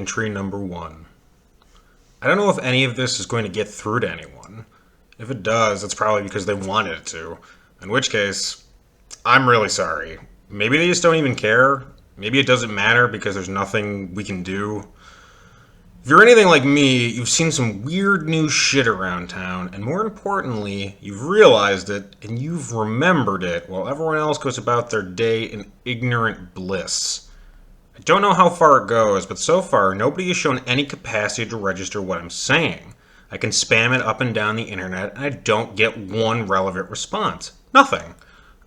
entry number 1. I don't know if any of this is going to get through to anyone. If it does, it's probably because they wanted it to. In which case, I'm really sorry. Maybe they just don't even care. Maybe it doesn't matter because there's nothing we can do. If you're anything like me, you've seen some weird new shit around town, and more importantly, you've realized it and you've remembered it while everyone else goes about their day in ignorant bliss. I don't know how far it goes, but so far nobody has shown any capacity to register what I'm saying. I can spam it up and down the internet and I don't get one relevant response. Nothing.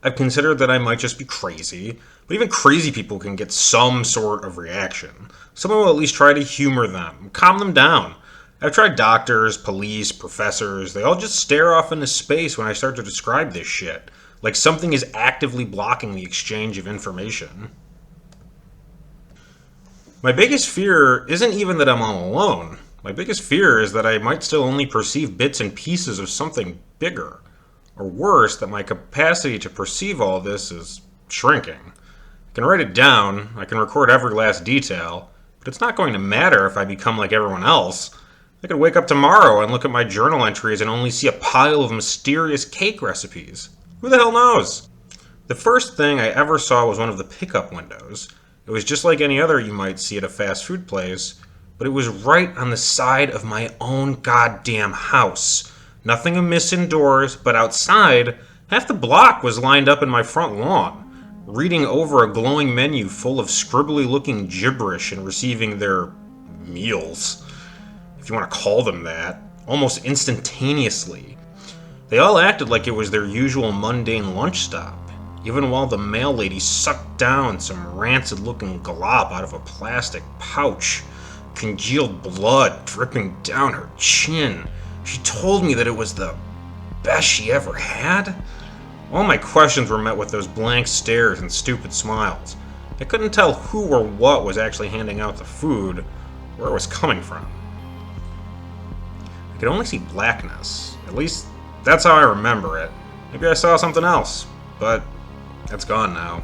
I've considered that I might just be crazy, but even crazy people can get some sort of reaction. Someone will at least try to humor them, calm them down. I've tried doctors, police, professors. They all just stare off into space when I start to describe this shit, like something is actively blocking the exchange of information. My biggest fear isn't even that I'm all alone. My biggest fear is that I might still only perceive bits and pieces of something bigger. Or worse, that my capacity to perceive all this is shrinking. I can write it down, I can record every last detail, but it's not going to matter if I become like everyone else. I could wake up tomorrow and look at my journal entries and only see a pile of mysterious cake recipes. Who the hell knows? The first thing I ever saw was one of the pickup windows. It was just like any other you might see at a fast food place, but it was right on the side of my own goddamn house. Nothing amiss indoors, but outside, half the block was lined up in my front lawn, reading over a glowing menu full of scribbly-looking gibberish and receiving their meals, if you want to call them that, almost instantaneously. They all acted like it was their usual mundane lunch stop, even while the mail lady sucked down some rancid-looking glop out of a plastic pouch, congealed blood dripping down her chin. She told me that it was the best she ever had. All my questions were met with those blank stares and stupid smiles. I couldn't tell who or what was actually handing out the food, where it was coming from. I could only see blackness. At least, that's how I remember it. Maybe I saw something else, but it's gone now.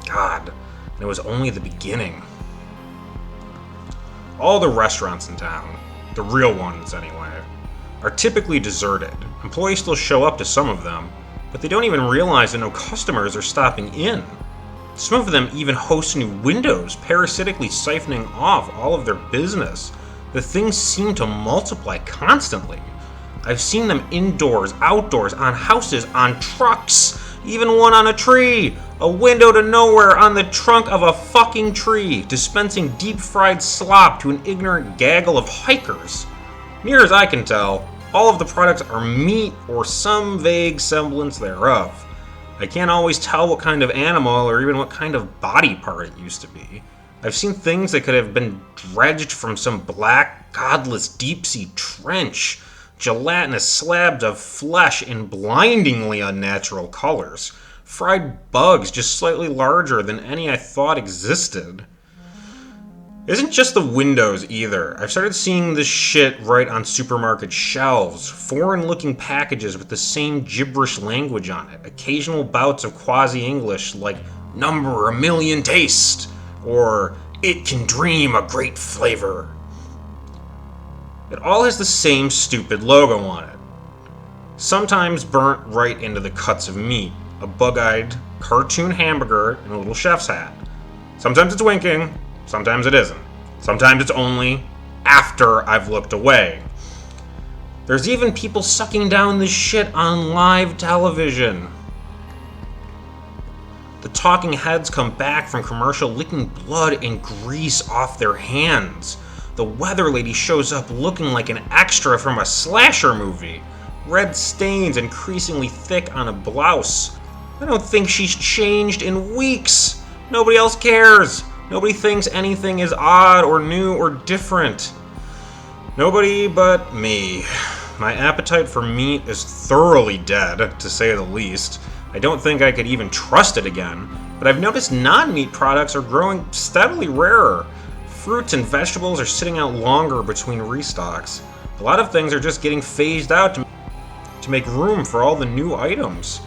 God, and it was only the beginning. All the restaurants in town, the real ones anyway, are typically deserted. Employees still show up to some of them, but they don't even realize that no customers are stopping in. Some of them even host new windows, parasitically siphoning off all of their business. The things seem to multiply constantly. I've seen them indoors, outdoors, on houses, on trucks, even one on a tree. A window to nowhere on the trunk of a fucking tree, dispensing deep-fried slop to an ignorant gaggle of hikers. Near as I can tell, all of the products are meat or some vague semblance thereof. I can't always tell what kind of animal or even what kind of body part it used to be. I've seen things that could have been dredged from some black, godless deep-sea trench, gelatinous slabs of flesh in blindingly unnatural colors, fried bugs just slightly larger than any I thought existed. It isn't just the windows either. I've started seeing this shit right on supermarket shelves, foreign-looking packages with the same gibberish language on it, occasional bouts of quasi-English like "number a million taste" or "it can dream a great flavor." It all has the same stupid logo on it. Sometimes burnt right into the cuts of meat, a bug-eyed cartoon hamburger and a little chef's hat. Sometimes it's winking, sometimes it isn't. Sometimes it's only after I've looked away. There's even people sucking down this shit on live television. The talking heads come back from commercial licking blood and grease off their hands. The weather lady shows up looking like an extra from a slasher movie. Red stains increasingly thick on a blouse. I don't think she's changed in weeks. Nobody else cares. Nobody thinks anything is odd or new or different. Nobody but me. My appetite for meat is thoroughly dead, to say the least. I don't think I could even trust it again, but I've noticed non-meat products are growing steadily rarer. Fruits and vegetables are sitting out longer between restocks. A lot of things are just getting phased out to make room for all the new items.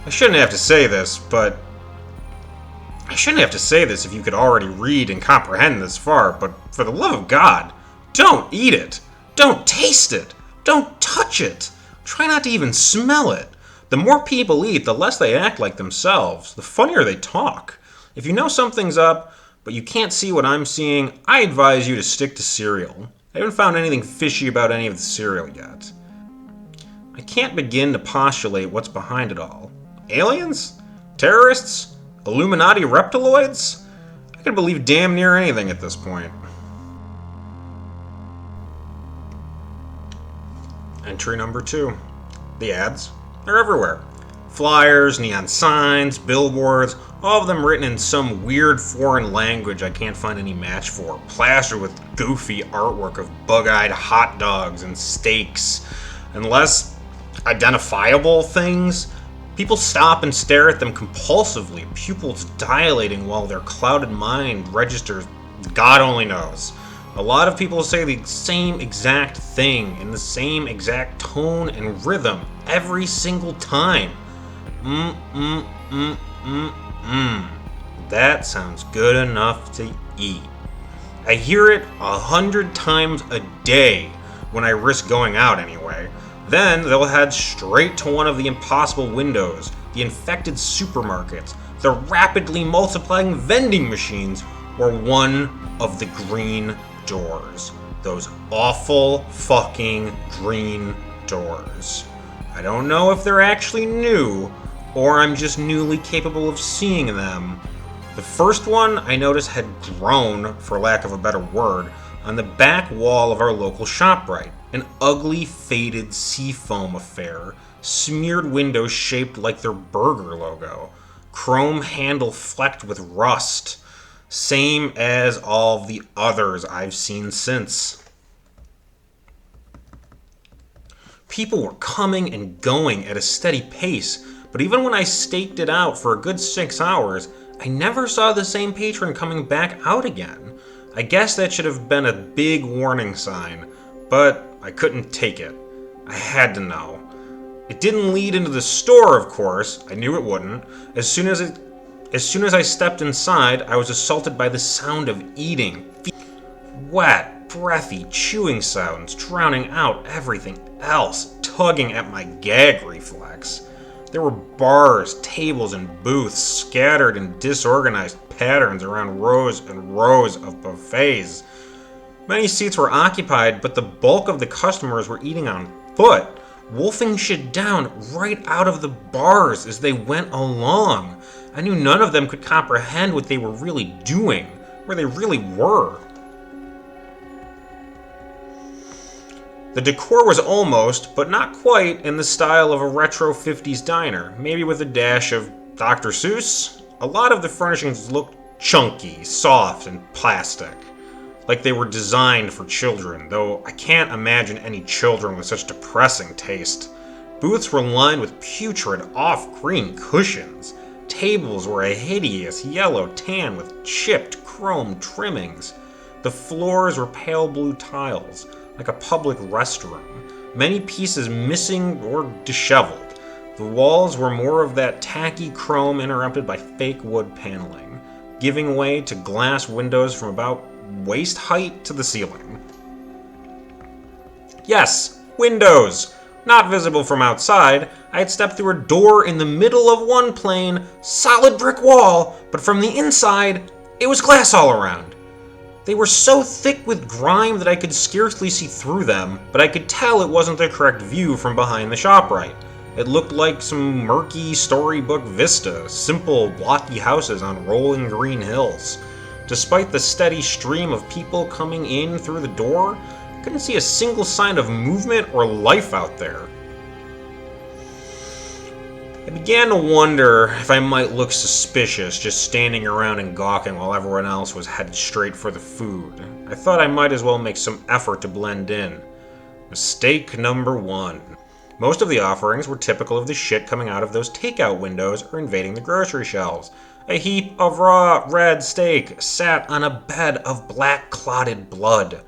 I shouldn't have to say this, but I shouldn't have to say this if you could already read and comprehend this far, but for the love of God, don't eat it. Don't taste it. Don't touch it. Try not to even smell it. The more people eat, the less they act like themselves, the funnier they talk. If you know something's up, but you can't see what I'm seeing, I advise you to stick to cereal. I haven't found anything fishy about any of the cereal yet. I can't begin to postulate what's behind it all. Aliens? Terrorists? Illuminati reptiloids? I could believe damn near anything at this point. Entry number 2. The ads. They're everywhere. Flyers, neon signs, billboards, all of them written in some weird foreign language I can't find any match for, plastered with goofy artwork of bug-eyed hot dogs and steaks. And less identifiable things, people stop and stare at them compulsively, pupils dilating while their clouded mind registers God only knows. A lot of people say the same exact thing in the same exact tone and rhythm every single time. That sounds good enough to eat. I hear it 100 times a day when I risk going out anyway. Then they'll head straight to one of the impossible windows, the infected supermarkets, the rapidly multiplying vending machines, or one of the green doors. Those awful fucking green doors. I don't know if they're actually new, or I'm just newly capable of seeing them. The first one I noticed had grown, for lack of a better word, on the back wall of our local ShopRite. An ugly, faded seafoam affair, smeared windows shaped like their Burgrr logo, chrome handle flecked with rust. Same as all the others I've seen since. People were coming and going at a steady pace, but even when I staked it out for a good 6 hours, I never saw the same patron coming back out again. I guess that should have been a big warning sign, but I couldn't take it. I had to know. It didn't lead into the store, of course. I knew it wouldn't. As soon as I stepped inside, I was assaulted by the sound of eating. Wet, breathy, chewing sounds, drowning out everything else, tugging at my gag reflex. There were bars, tables, and booths scattered in disorganized patterns around rows and rows of buffets. Many seats were occupied, but the bulk of the customers were eating on foot, wolfing shit down right out of the bars as they went along. I knew none of them could comprehend what they were really doing, where they really were. The decor was almost, but not quite, in the style of a retro 50s diner, maybe with a dash of Dr. Seuss. A lot of the furnishings looked chunky, soft, and plastic, like they were designed for children, though I can't imagine any children with such depressing taste. Booths were lined with putrid off-green cushions. Tables were a hideous yellow tan with chipped chrome trimmings. The floors were pale blue tiles, like a public restroom, many pieces missing or disheveled. The walls were more of that tacky chrome interrupted by fake wood paneling, giving way to glass windows from about waist height to the ceiling. Yes, windows! Not visible from outside. I had stepped through a door in the middle of one plain, solid brick wall, but from the inside, it was glass all around. They were so thick with grime that I could scarcely see through them, but I could tell it wasn't the correct view from behind the ShopRite. It looked like some murky storybook vista, simple, blocky houses on rolling green hills. Despite the steady stream of people coming in through the door, I couldn't see a single sign of movement or life out there. I began to wonder if I might look suspicious just standing around and gawking while everyone else was headed straight for the food. I thought I might as well make some effort to blend in. Mistake number 1. Most of the offerings were typical of the shit coming out of those takeout windows or invading the grocery shelves. A heap of raw red steak sat on a bed of black clotted blood.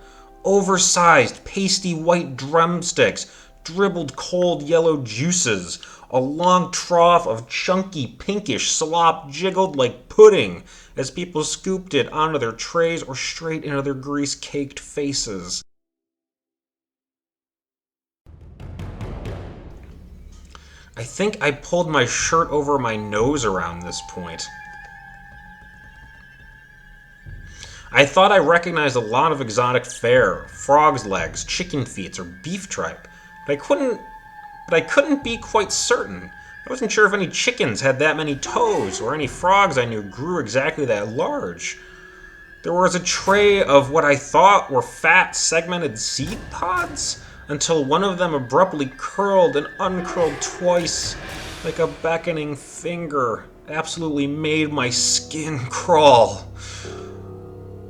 Oversized, pasty white drumsticks dribbled cold yellow juices. A long trough of chunky pinkish slop jiggled like pudding as people scooped it onto their trays or straight into their grease-caked faces. I think I pulled my shirt over my nose around this point. I thought I recognized a lot of exotic fare, frog's legs, chicken feet, or beef tripe, but I couldn't be quite certain. I wasn't sure if any chickens had that many toes, or any frogs I knew grew exactly that large. There was a tray of what I thought were fat, segmented seed pods, until one of them abruptly curled and uncurled twice, like a beckoning finger. Absolutely made my skin crawl.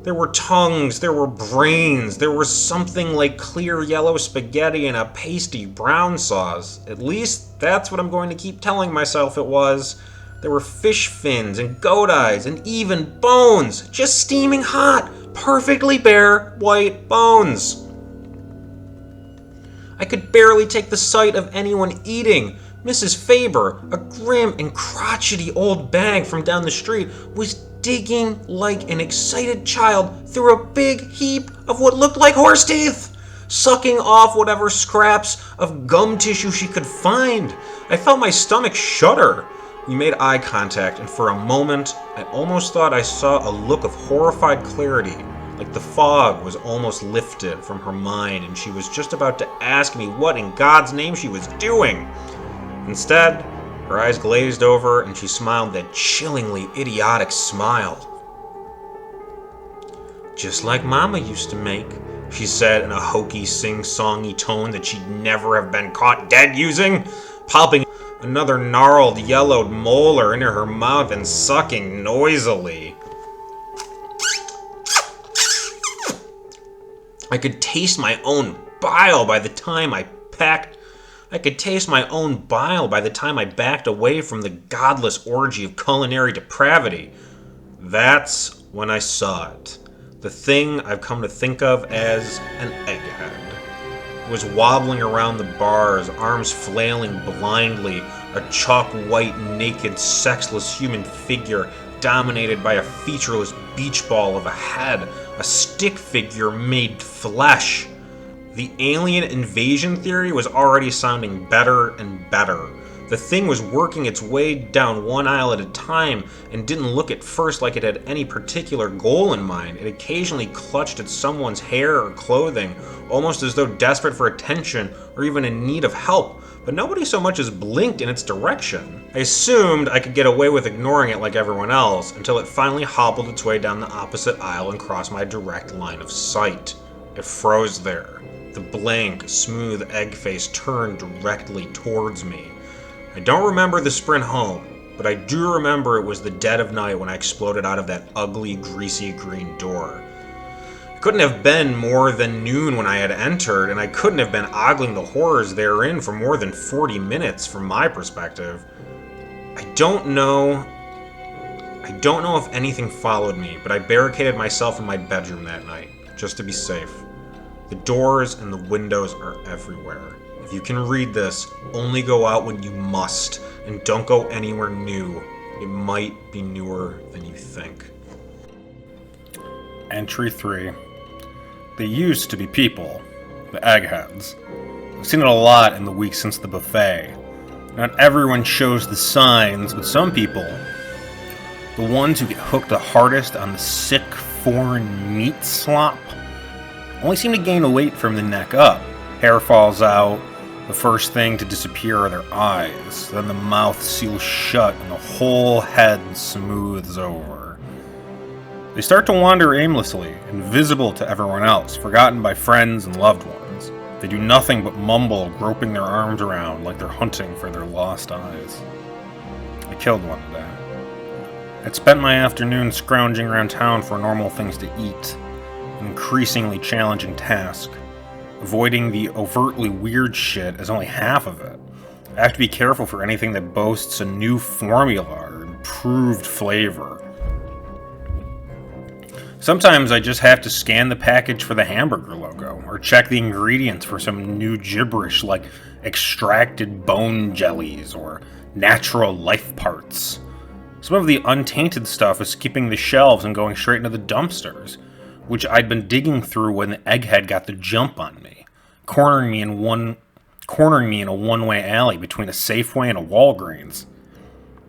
There were tongues, there were brains, there was something like clear yellow spaghetti and a pasty brown sauce. At least that's what I'm going to keep telling myself it was. There were fish fins and goat eyes and even bones, just steaming hot, perfectly bare white bones. I could barely take the sight of anyone eating. Mrs. Faber, a grim and crotchety old bag from down the street, was digging like an excited child through a big heap of what looked like horse teeth, sucking off whatever scraps of gum tissue she could find. I felt my stomach shudder. We made eye contact, and for a moment, I almost thought I saw a look of horrified clarity, like the fog was almost lifted from her mind and she was just about to ask me what in God's name she was doing. Instead, her eyes glazed over and she smiled that chillingly idiotic smile. "Just like Mama used to make," she said in a hokey, sing-songy tone that she'd never have been caught dead using, popping another gnarled, yellowed molar into her mouth and sucking noisily. I could taste my own bile by the time I backed away from the godless orgy of culinary depravity. That's when I saw it. The thing I've come to think of as an egghead. It was wobbling around the bars, arms flailing blindly, a chalk-white, naked, sexless human figure dominated by a featureless beach ball of a head, a stick figure made flesh. The alien invasion theory was already sounding better and better. The thing was working its way down one aisle at a time and didn't look at first like it had any particular goal in mind. It occasionally clutched at someone's hair or clothing, almost as though desperate for attention or even in need of help, but nobody so much as blinked in its direction. I assumed I could get away with ignoring it like everyone else until it finally hobbled its way down the opposite aisle and crossed my direct line of sight. It froze there. The blank, smooth egg face turned directly towards me. I don't remember the sprint home, but I do remember it was the dead of night when I exploded out of that ugly, greasy green door. It couldn't have been more than noon when I had entered, and I couldn't have been ogling the horrors therein for more than 40 minutes from my perspective. I don't know if anything followed me, but I barricaded myself in my bedroom that night, just to be safe. The doors and the windows are everywhere. If you can read this, only go out when you must, and don't go anywhere new. It might be newer than you think. Entry 3. They used to be people, the eggheads. I've seen it a lot in the weeks since the buffet. Not everyone shows the signs, but some people, the ones who get hooked the hardest on the sick foreign meat slop, only seem to gain weight from the neck up. Hair falls out. The first thing to disappear are their eyes. Then the mouth seals shut and the whole head smooths over. They start to wander aimlessly, invisible to everyone else, forgotten by friends and loved ones. They do nothing but mumble, groping their arms around like they're hunting for their lost eyes. I killed one today. I'd spent my afternoon scrounging around town for normal things to eat, an increasingly challenging task. Avoiding the overtly weird shit is only half of it. I have to be careful for anything that boasts a new formula or improved flavor. Sometimes I just have to scan the package for the hamburger logo, or check the ingredients for some new gibberish like extracted bone jellies or natural life parts. Some of the untainted stuff is skipping the shelves and going straight into the dumpsters, which I'd been digging through when the egghead got the jump on me, cornering me in a one-way alley between a Safeway and a Walgreens.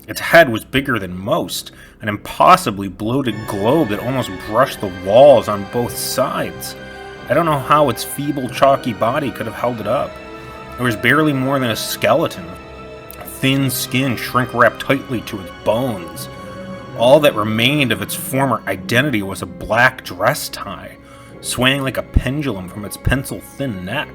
Its head was bigger than most, an impossibly bloated globe that almost brushed the walls on both sides. I don't know how its feeble, chalky body could have held it up. It was barely more than a skeleton, thin skin shrink-wrapped tightly to its bones. All that remained of its former identity was a black dress tie, swaying like a pendulum from its pencil-thin neck.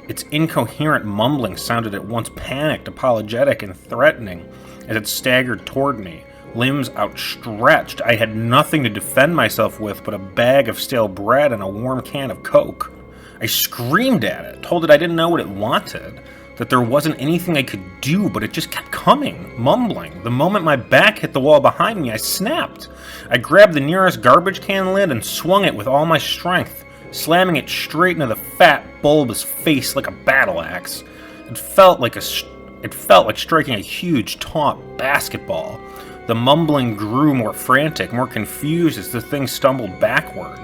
Its incoherent mumbling sounded at once panicked, apologetic, and threatening as it staggered toward me, limbs outstretched. I had nothing to defend myself with but a bag of stale bread and a warm can of Coke. I screamed at it, told it I didn't know what it wanted, that there wasn't anything I could do, but it just kept coming, mumbling. The moment my back hit the wall behind me, I snapped. I grabbed the nearest garbage can lid and swung it with all my strength, slamming it straight into the fat, bulbous face like a battle axe. It felt like striking a huge, taut basketball. The mumbling grew more frantic, more confused as the thing stumbled backward,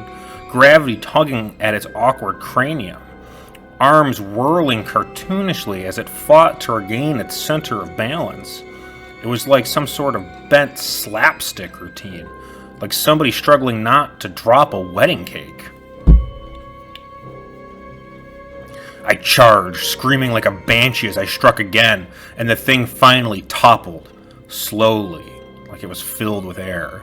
gravity tugging at its awkward cranium, arms whirling cartoonishly as it fought to regain its center of balance. It was like some sort of bent slapstick routine, like somebody struggling not to drop a wedding cake. I charged, screaming like a banshee as I struck again, and the thing finally toppled, slowly, like it was filled with air.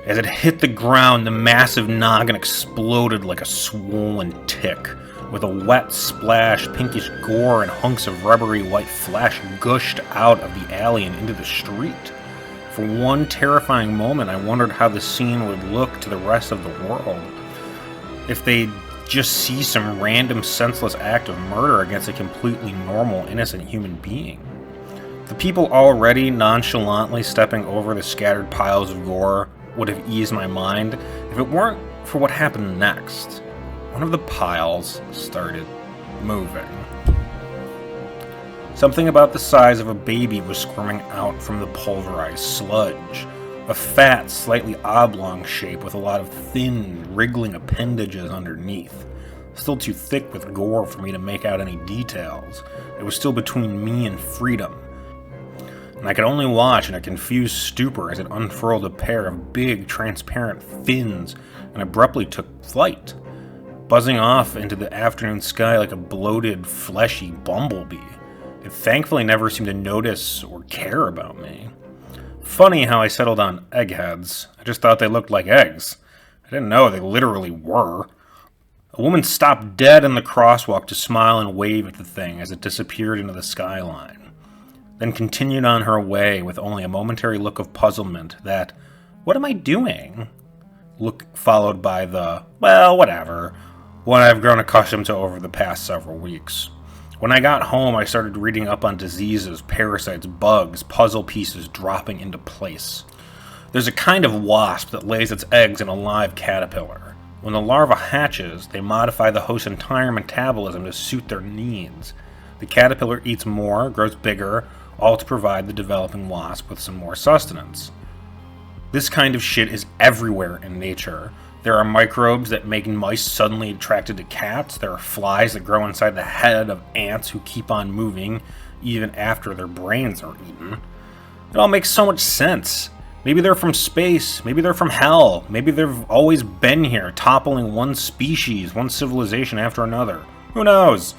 As it hit the ground, the massive noggin exploded like a swollen tick, with a wet splash, pinkish gore, and hunks of rubbery white flesh gushed out of the alley and into the street. For one terrifying moment, I wondered how the scene would look to the rest of the world. If they'd just see some random senseless act of murder against a completely normal, innocent human being. The people already nonchalantly stepping over the scattered piles of gore would have eased my mind if it weren't for what happened next. One of the piles started moving. Something about the size of a baby was squirming out from the pulverized sludge. A fat, slightly oblong shape with a lot of thin, wriggling appendages underneath. Still too thick with gore for me to make out any details. It was still between me and freedom, and I could only watch in a confused stupor as it unfurled a pair of big, transparent fins and abruptly took flight, buzzing off into the afternoon sky like a bloated, fleshy bumblebee. It thankfully never seemed to notice or care about me. Funny how I settled on eggheads. I just thought they looked like eggs. I didn't know they literally were. A woman stopped dead in the crosswalk to smile and wave at the thing as it disappeared into the skyline, then continued on her way with only a momentary look of puzzlement that, "What am I doing?" look followed by the, "Well, whatever," one I've grown accustomed to over the past several weeks. When I got home, I started reading up on diseases, parasites, bugs, puzzle pieces dropping into place. There's a kind of wasp that lays its eggs in a live caterpillar. When the larva hatches, they modify the host's entire metabolism to suit their needs. The caterpillar eats more, grows bigger, all to provide the developing wasp with some more sustenance. This kind of shit is everywhere in nature. There are microbes that make mice suddenly attracted to cats. There are flies that grow inside the head of ants who keep on moving even after their brains are eaten. It all makes so much sense. Maybe they're from space. Maybe they're from hell. Maybe they've always been here, toppling one species, one civilization after another. Who knows?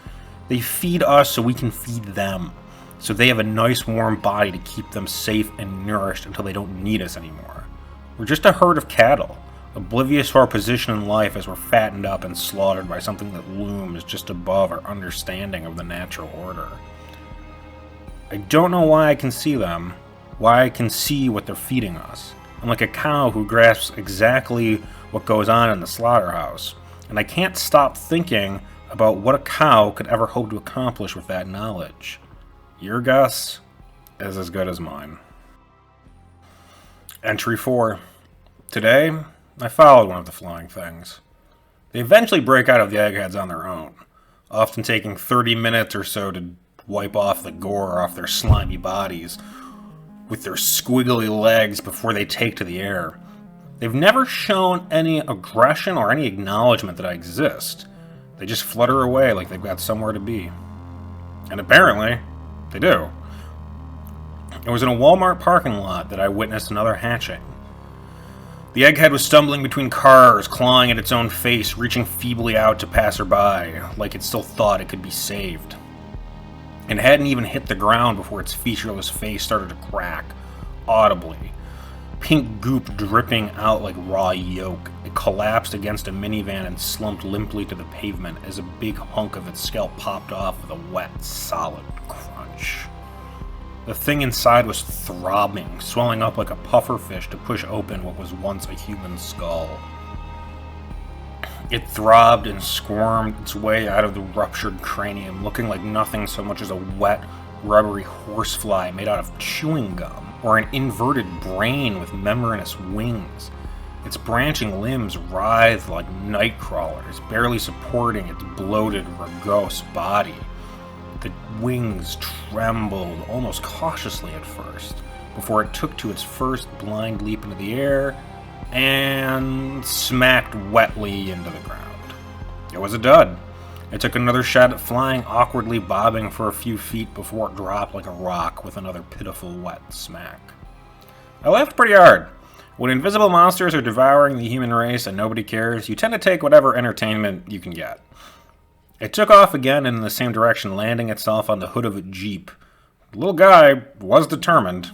They feed us so we can feed them. So they have a nice warm body to keep them safe and nourished until they don't need us anymore. We're just a herd of cattle, oblivious to our position in life as we're fattened up and slaughtered by something that looms just above our understanding of the natural order. I don't know why I can see them, why I can see what they're feeding us. I'm like a cow who grasps exactly what goes on in the slaughterhouse, and I can't stop thinking about what a cow could ever hope to accomplish with that knowledge. Your guess is as good as mine. Entry 4. Today, I followed one of the flying things. They eventually break out of the eggheads on their own, often taking 30 minutes or so to wipe off the gore off their slimy bodies with their squiggly legs before they take to the air. They've never shown any aggression or any acknowledgement that I exist. They just flutter away like they've got somewhere to be. And apparently, they do. It was in a Walmart parking lot that I witnessed another hatching. The egghead was stumbling between cars, clawing at its own face, reaching feebly out to passerby, like it still thought it could be saved. It hadn't even hit the ground before its featureless face started to crack, audibly. Pink goop dripping out like raw yolk. It collapsed against a minivan and slumped limply to the pavement as a big hunk of its scalp popped off with a wet, solid crunch. The thing inside was throbbing, swelling up like a pufferfish to push open what was once a human skull. It throbbed and squirmed its way out of the ruptured cranium, looking like nothing so much as a wet, rubbery horsefly made out of chewing gum, or an inverted brain with membranous wings. Its branching limbs writhed like night crawlers, barely supporting its bloated, rugose body. The wings trembled almost cautiously at first, before it took to its first blind leap into the air and smacked wetly into the ground. It was a dud. It took another shot at flying, awkwardly bobbing for a few feet before it dropped like a rock with another pitiful wet smack. I laughed pretty hard. When invisible monsters are devouring the human race and nobody cares, you tend to take whatever entertainment you can get. It took off again in the same direction, landing itself on the hood of a Jeep. The little guy was determined.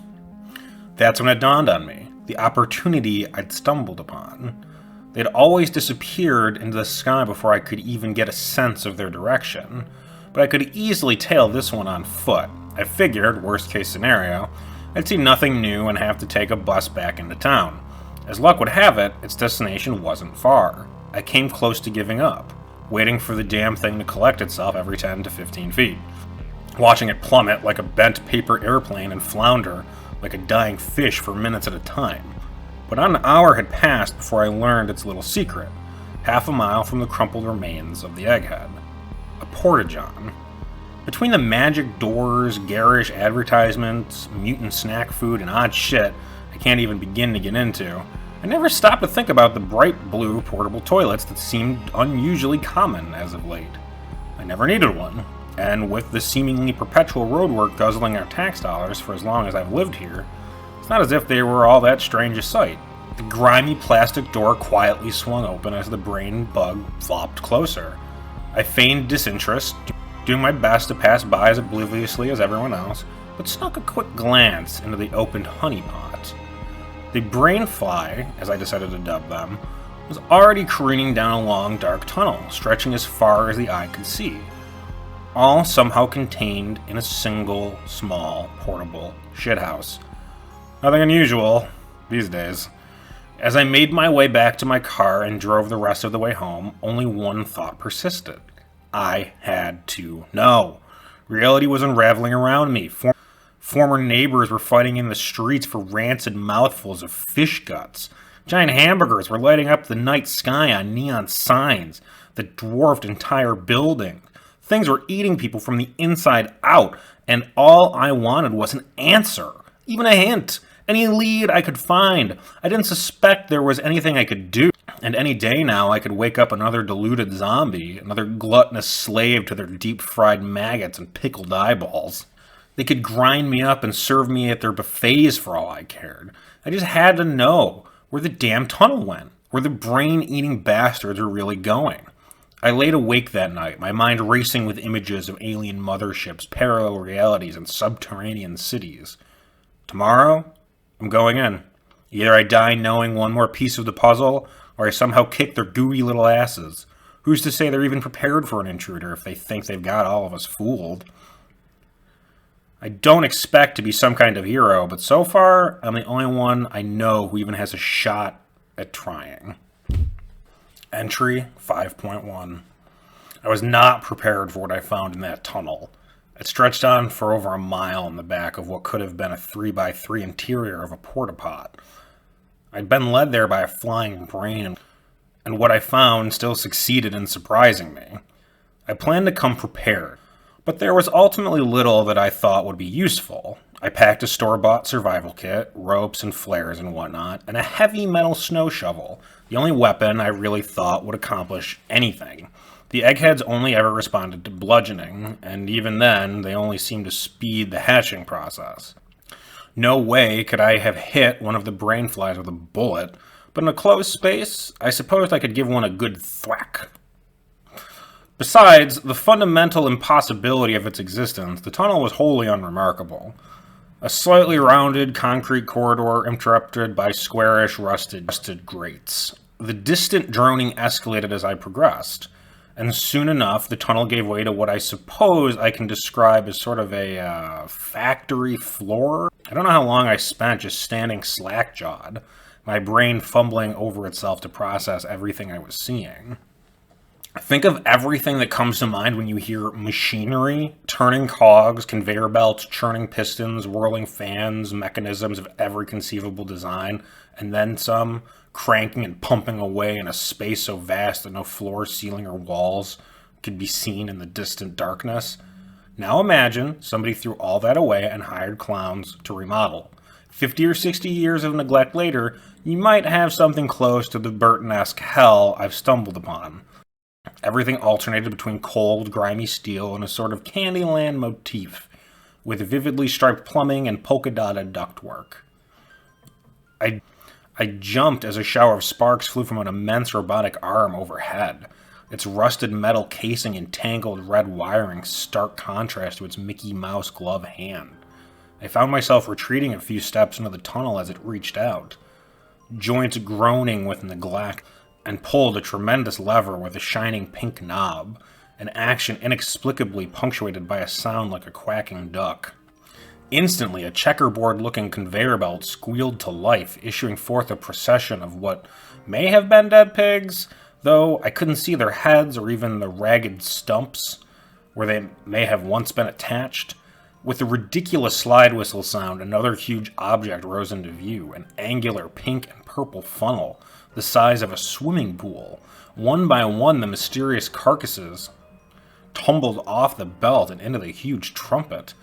That's when it dawned on me, the opportunity I'd stumbled upon. They'd always disappeared into the sky before I could even get a sense of their direction, but I could easily tail this one on foot. I figured, worst case scenario, I'd see nothing new and have to take a bus back into town. As luck would have it, its destination wasn't far. I came close to giving up, waiting for the damn thing to collect itself every 10 to 15 feet, watching it plummet like a bent paper airplane and flounder like a dying fish for minutes at a time. But not an hour had passed before I learned its little secret, half a mile from the crumpled remains of the egghead. A porta-john. Between the magic doors, garish advertisements, mutant snack food, and odd shit I can't even begin to get into, I never stopped to think about the bright blue portable toilets that seemed unusually common as of late. I never needed one, and with the seemingly perpetual roadwork guzzling our tax dollars for as long as I've lived here, it's not as if they were all that strange a sight. The grimy plastic door quietly swung open as the brain bug flopped closer. I feigned disinterest, doing my best to pass by as obliviously as everyone else, but snuck a quick glance into the opened honeypot. The brainfly, as I decided to dub them, was already careening down a long, dark tunnel, stretching as far as the eye could see, all somehow contained in a single, small, portable shithouse. Nothing unusual these days. As I made my way back to my car and drove the rest of the way home, only one thought persisted. I had to know. Reality was unraveling around me. Former neighbors were fighting in the streets for rancid mouthfuls of fish guts. Giant hamburgers were lighting up the night sky on neon signs that dwarfed entire buildings. Things were eating people from the inside out, and all I wanted was an answer, even a hint, any lead I could find. I didn't suspect there was anything I could do, and any day now I could wake up another deluded zombie, another gluttonous slave to their deep-fried maggots and pickled eyeballs. They could grind me up and serve me at their buffets for all I cared. I just had to know where the damn tunnel went, where the brain-eating bastards were really going. I laid awake that night, my mind racing with images of alien motherships, parallel realities, and subterranean cities. Tomorrow, I'm going in. Either I die knowing one more piece of the puzzle, or I somehow kick their gooey little asses. Who's to say they're even prepared for an intruder if they think they've got all of us fooled? I don't expect to be some kind of hero, but so far, I'm the only one I know who even has a shot at trying. Entry 5.1. I was not prepared for what I found in that tunnel. It stretched on for over a mile in the back of what could have been a 3x3 interior of a porta-pot. I'd been led there by a flying brain, and what I found still succeeded in surprising me. I planned to come prepared, but there was ultimately little that I thought would be useful. I packed a store-bought survival kit, ropes and flares and whatnot, and a heavy metal snow shovel, the only weapon I really thought would accomplish anything. The eggheads only ever responded to bludgeoning, and even then, they only seemed to speed the hatching process. No way could I have hit one of the brain flies with a bullet, but in a closed space, I supposed I could give one a good thwack. Besides the fundamental impossibility of its existence, the tunnel was wholly unremarkable. A slightly rounded concrete corridor interrupted by squarish rusted grates. The distant droning escalated as I progressed, and soon enough the tunnel gave way to what I suppose I can describe as sort of a factory floor. I don't know how long I spent just standing slack-jawed, my brain fumbling over itself to process everything I was seeing. Think of everything that comes to mind when you hear machinery, turning cogs, conveyor belts, churning pistons, whirling fans, mechanisms of every conceivable design, and then some, cranking and pumping away in a space so vast that no floor, ceiling, or walls could be seen in the distant darkness. Now imagine somebody threw all that away and hired clowns to remodel. 50 or 60 years of neglect later, you might have something close to the Burton-esque hell I've stumbled upon. Everything alternated between cold, grimy steel and a sort of Candyland motif, with vividly striped plumbing and polka-dotted ductwork. I jumped as a shower of sparks flew from an immense robotic arm overhead, its rusted metal casing and tangled red wiring stark contrast to its Mickey Mouse glove hand. I found myself retreating a few steps into the tunnel as it reached out, joints groaning with neglect, and pulled a tremendous lever with a shining pink knob, an action inexplicably punctuated by a sound like a quacking duck. Instantly, a checkerboard-looking conveyor belt squealed to life, issuing forth a procession of what may have been dead pigs, though I couldn't see their heads or even the ragged stumps where they may have once been attached. With a ridiculous slide whistle sound, another huge object rose into view, an angular pink and purple funnel, the size of a swimming pool. One by one, the mysterious carcasses tumbled off the belt and into the huge trumpet,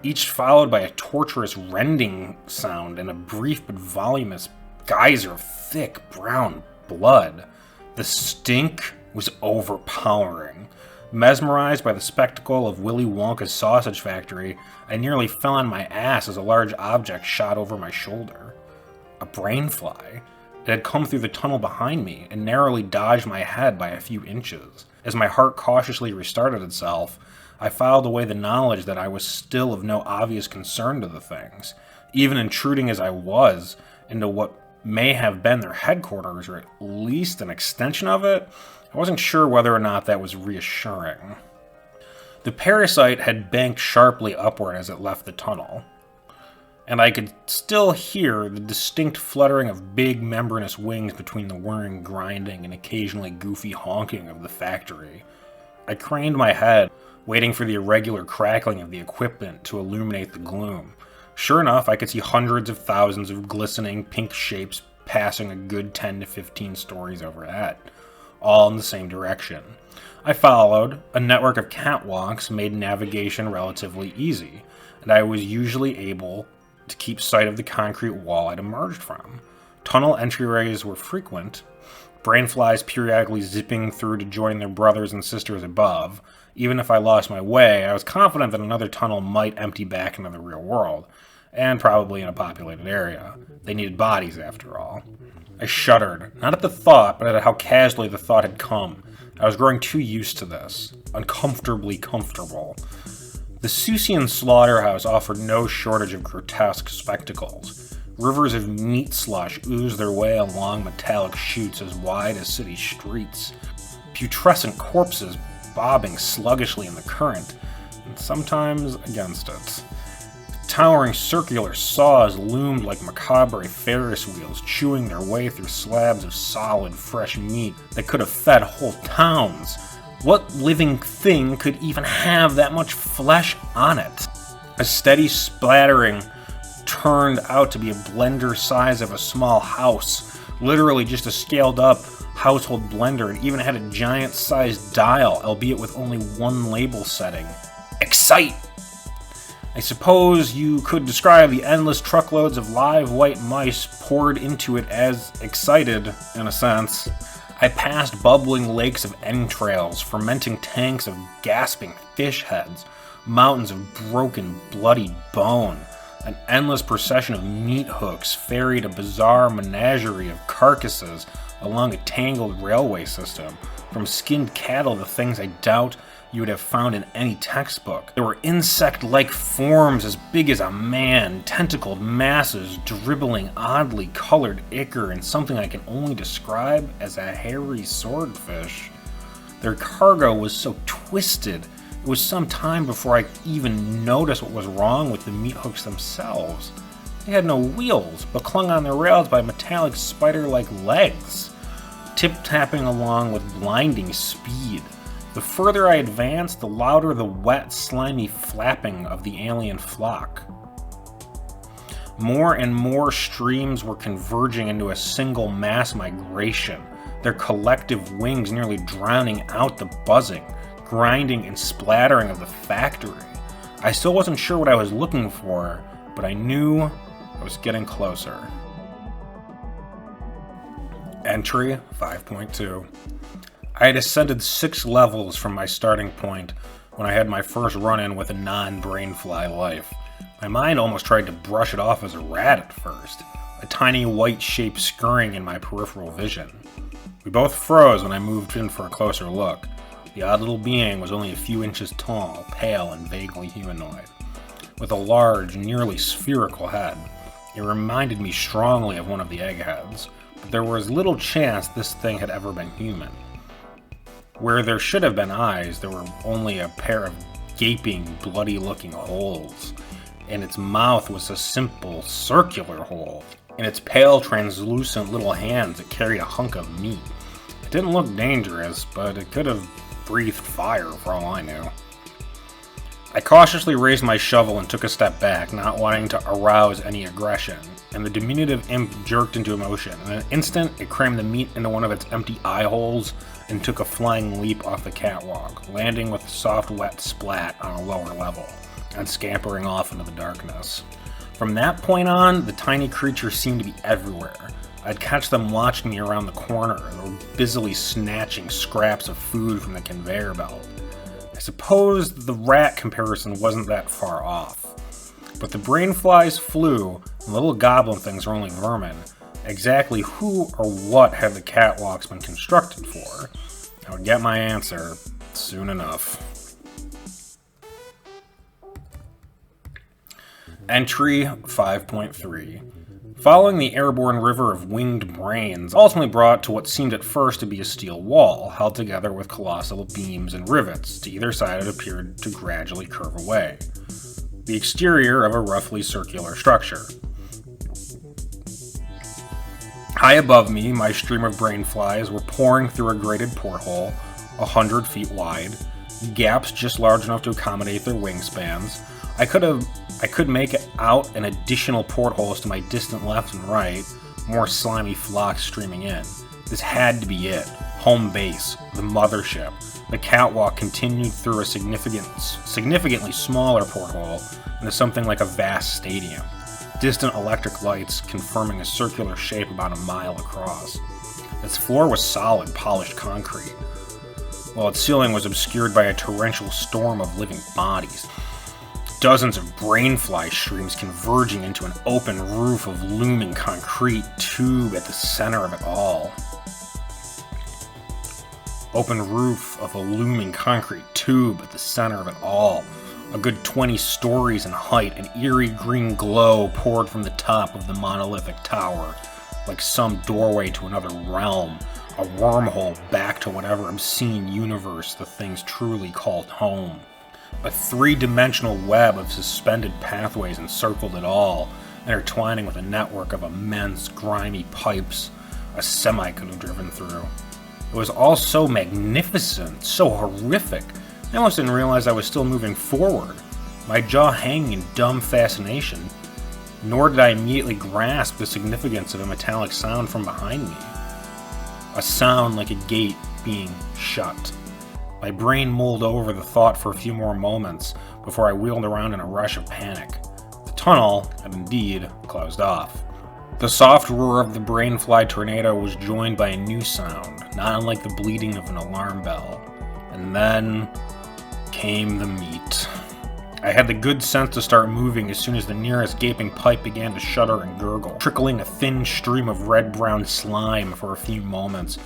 each followed by a torturous rending sound and a brief but voluminous geyser of thick brown blood. The stink was overpowering. Mesmerized by the spectacle of Willy Wonka's sausage factory, I nearly fell on my ass as a large object shot over my shoulder. A brainfly. It had come through the tunnel behind me and narrowly dodged my head by a few inches. As my heart cautiously restarted itself, I filed away the knowledge that I was still of no obvious concern to the things. Even intruding as I was into what may have been their headquarters, or at least an extension of it, I wasn't sure whether or not that was reassuring. The parasite had banked sharply upward as it left the tunnel, and I could still hear the distinct fluttering of big membranous wings between the whirring grinding and occasionally goofy honking of the factory. I craned my head, waiting for the irregular crackling of the equipment to illuminate the gloom. Sure enough, I could see hundreds of thousands of glistening pink shapes passing a good 10 to 15 stories overhead, all in the same direction. I followed. A network of catwalks made navigation relatively easy, and I was usually able to keep sight of the concrete wall I'd emerged from. Tunnel entryways were frequent, brainflies periodically zipping through to join their brothers and sisters above. Even if I lost my way, I was confident that another tunnel might empty back into the real world, and probably in a populated area. They needed bodies, after all. I shuddered, not at the thought, but at how casually the thought had come. I was growing too used to this, uncomfortably comfortable. The Susian slaughterhouse offered no shortage of grotesque spectacles. Rivers of meat slush oozed their way along metallic chutes as wide as city streets. Putrescent corpses bobbing sluggishly in the current, and sometimes against it. Towering circular saws loomed like macabre Ferris wheels, chewing their way through slabs of solid, fresh meat that could have fed whole towns. What living thing could even have that much flesh on it? A steady splattering turned out to be a blender size of a small house. Literally just a scaled up household blender. It even had a giant sized dial, albeit with only one label setting. Excite! I suppose you could describe the endless truckloads of live white mice poured into it as excited, in a sense. I passed bubbling lakes of entrails, fermenting tanks of gasping fish heads, mountains of broken, bloody bone. An endless procession of meat hooks ferried a bizarre menagerie of carcasses along a tangled railway system, from skinned cattle to things I doubt you would have found in any textbook. There were insect-like forms as big as a man, tentacled masses dribbling oddly colored ichor and something I can only describe as a hairy swordfish. Their cargo was so twisted, it was some time before I even noticed what was wrong with the meat hooks themselves. They had no wheels, but clung on their rails by metallic spider-like legs, tip-tapping along with blinding speed. The further I advanced, the louder the wet, slimy flapping of the alien flock. More and more streams were converging into a single mass migration, their collective wings nearly drowning out the buzzing, grinding and splattering of the factory. I still wasn't sure what I was looking for, but I knew I was getting closer. Entry 5.2. I had ascended 6 levels from my starting point when I had my first run-in with a non-brainfly life. My mind almost tried to brush it off as a rat at first, a tiny white shape scurrying in my peripheral vision. We both froze when I moved in for a closer look. The odd little being was only a few inches tall, pale and vaguely humanoid, with a large, nearly spherical head. It reminded me strongly of one of the eggheads, but there was little chance this thing had ever been human. Where there should have been eyes, there were only a pair of gaping, bloody-looking holes, and its mouth was a simple, circular hole. In its pale, translucent little hands, it carried a hunk of meat. It didn't look dangerous, but it could have breathed fire for all I knew. I cautiously raised my shovel and took a step back, not wanting to arouse any aggression, and the diminutive imp jerked into motion. In an instant, it crammed the meat into one of its empty eye holes and took a flying leap off the catwalk, landing with a soft, wet splat on a lower level, and scampering off into the darkness. From that point on, the tiny creature seemed to be everywhere. I'd catch them watching me around the corner, or busily snatching scraps of food from the conveyor belt. I suppose the rat comparison wasn't that far off. But the brainflies flew, and the little goblin things were only vermin. Exactly who or what had the catwalks been constructed for? I would get my answer soon enough. Entry 5.3. Following the airborne river of winged brains, ultimately brought to what seemed at first to be a steel wall, held together with colossal beams and rivets. To either side it appeared to gradually curve away. The exterior of a roughly circular structure. High above me, my stream of brainflies were pouring through a grated porthole, 100 feet wide, gaps just large enough to accommodate their wingspans. I could make out an additional portholes to my distant left and right, more slimy flocks streaming in. This had to be it. Home base, the mothership. The catwalk continued through a significantly smaller porthole into something like a vast stadium. Distant electric lights confirming a circular shape about a mile across. Its floor was solid, polished concrete, while its ceiling was obscured by a torrential storm of living bodies. Dozens of brainfly streams converging into an open roof of looming concrete tube at the center of it all. Open roof of a looming concrete tube at the center of it all. A good 20 stories in height, an eerie green glow poured from the top of the monolithic tower, like some doorway to another realm, a wormhole back to whatever obscene universe the things truly called home. A three-dimensional web of suspended pathways encircled it all, intertwining with a network of immense, grimy pipes a semi could have driven through. It was all so magnificent, so horrific. I almost didn't realize I was still moving forward, my jaw hanging in dumb fascination. nor did I immediately grasp the significance of a metallic sound from behind me. A sound like a gate being shut. My brain mulled over the thought for a few more moments before I wheeled around in a rush of panic. The tunnel had indeed closed off. The soft roar of the brain-fly tornado was joined by a new sound, not unlike the bleeding of an alarm bell. And then came the meat. I had the good sense to start moving as soon as the nearest gaping pipe began to shudder and gurgle, trickling a thin stream of red-brown slime for a few moments,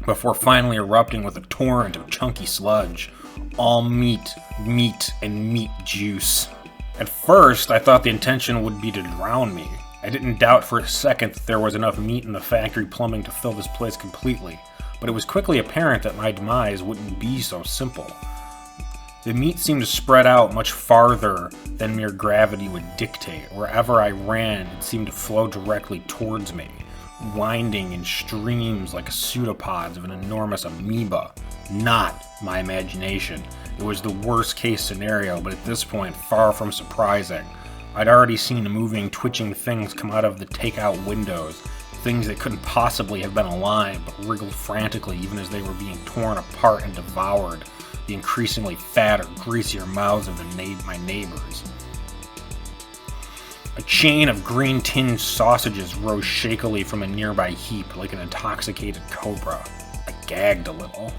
before finally erupting with a torrent of chunky sludge. All meat, and meat juice. At first, I thought the intention would be to drown me. I didn't doubt for a second that there was enough meat in the factory plumbing to fill this place completely, but it was quickly apparent that my demise wouldn't be so simple. The meat seemed to spread out much farther than mere gravity would dictate. Wherever I ran, it seemed to flow directly towards me, winding in streams like pseudopods of an enormous amoeba. Not my imagination. It was the worst case scenario, but at this point, far from surprising. I'd already seen moving, twitching things come out of the takeout windows, things that couldn't possibly have been alive, but wriggled frantically even as they were being torn apart and devoured, the increasingly fatter, greasier mouths of my neighbors. A chain of green-tinged sausages rose shakily from a nearby heap like an intoxicated cobra. I gagged a little.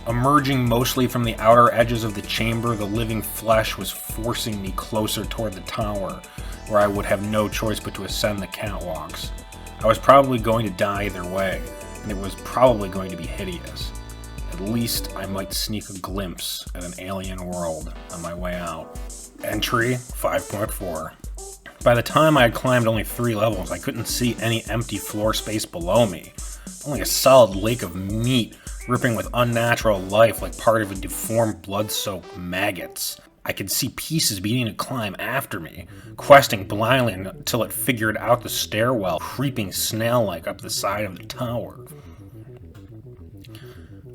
Emerging mostly from the outer edges of the chamber, the living flesh was forcing me closer toward the tower, where I would have no choice but to ascend the catwalks. I was probably going to die either way, and it was probably going to be hideous. At least I might sneak a glimpse at an alien world on my way out. Entry 5.4. By the time I had climbed only 3 levels, I couldn't see any empty floor space below me. Only a solid lake of meat ripping with unnatural life like part of a deformed blood-soaked maggots. I could see pieces beginning to climb after me, questing blindly until it figured out the stairwell, creeping snail-like up the side of the tower.